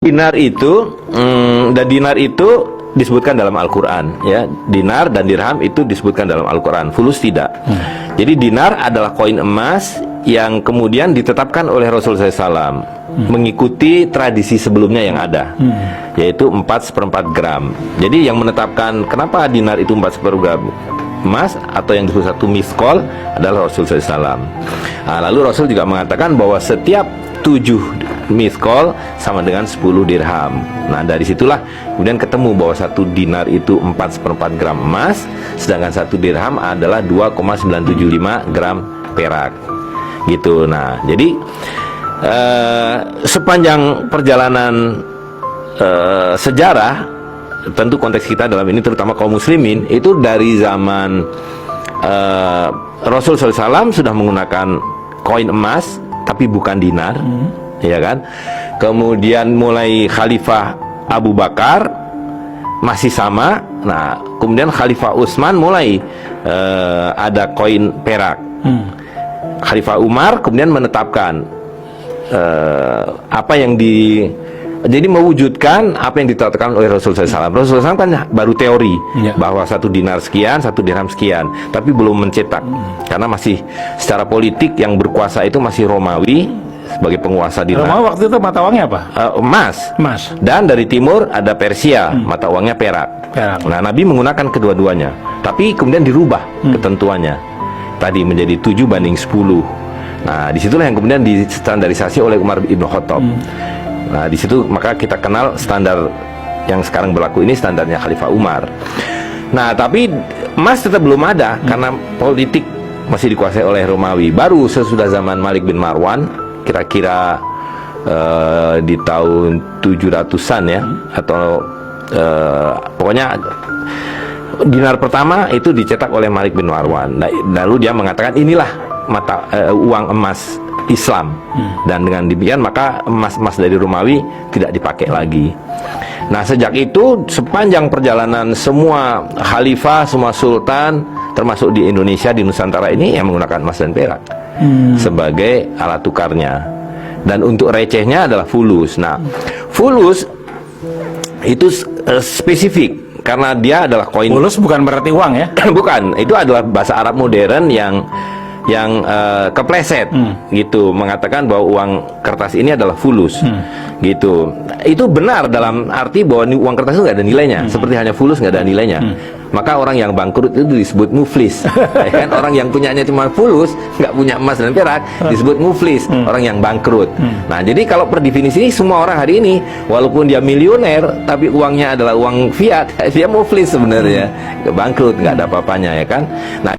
dinar itu disebutkan dalam Al-Quran, ya. Dinar dan dirham itu disebutkan dalam Al-Quran. Fulus tidak. Jadi dinar adalah koin emas yang kemudian ditetapkan oleh Rasulullah SAW mengikuti tradisi sebelumnya yang ada, yaitu 4/4 gram. Jadi yang menetapkan kenapa dinar itu 4/4 gram emas atau yang disebut satu miskol adalah Rasulullah SAW. Nah, lalu Rasul juga mengatakan bahwa setiap 7 miskol sama dengan 10 dirham. Nah, dari situlah kemudian ketemu bahwa satu dinar itu 4/4 gram emas, sedangkan satu dirham adalah 2,975 gram perak. Gitu. Nah, jadi sepanjang perjalanan sejarah, tentu konteks kita dalam ini terutama kaum muslimin itu dari zaman Rasul SAW sudah menggunakan koin emas tapi bukan dinar, ya kan? Kemudian mulai Khalifah Abu Bakar masih sama. Nah, kemudian Khalifah Utsman mulai ada koin perak. Khalifah Umar kemudian menetapkan apa yang jadi mewujudkan apa yang ditetapkan oleh Rasulullah SAW. Rasulullah SAW kan baru teori bahwa satu dinar sekian, satu dirham sekian, tapi belum mencetak karena masih secara politik yang berkuasa itu masih Romawi sebagai penguasa dinar. Romawi waktu itu mata uangnya apa? Emas. Dan dari timur ada Persia, mata uangnya perak. Nah, Nabi menggunakan kedua-duanya, tapi kemudian dirubah ketentuannya tadi menjadi 7/10. Nah, disitulah yang kemudian distandarisasi oleh Umar ibn Khattab. Nah, di situ maka kita kenal standar yang sekarang berlaku ini standarnya Khalifah Umar. Nah, tapi emas tetap belum ada karena politik masih dikuasai oleh Romawi. Baru sesudah zaman Malik bin Marwan, kira-kira di tahun 700-an ya, atau pokoknya dinar pertama itu dicetak oleh Malik bin Marwan. Nah, lalu dia mengatakan inilah mata uang emas Islam, dan dengan demikian maka emas-emas dari Romawi tidak dipakai lagi. Nah, sejak itu sepanjang perjalanan semua khalifah, semua sultan termasuk di Indonesia, di Nusantara ini yang menggunakan emas dan perak sebagai alat tukarnya. Dan untuk recehnya adalah fulus. Nah, fulus itu spesifik karena dia adalah koin. Fulus bukan berarti uang ya? Bukan, itu adalah bahasa Arab modern yang kepleset gitu, mengatakan bahwa uang kertas ini adalah fulus gitu. Itu benar dalam arti bahwa uang kertas itu nggak ada nilainya, seperti hanya fulus nggak ada nilainya. Maka orang yang bangkrut itu disebut muflis. Ya kan? Orang yang punyanya cuma fulus, nggak punya emas dan perak, disebut muflis, orang yang bangkrut. Nah, jadi kalau per definisi semua orang hari ini walaupun dia miliuner tapi uangnya adalah uang fiat, dia muflis sebenarnya, bangkrut, nggak ada apa-apanya, ya kan. Nah,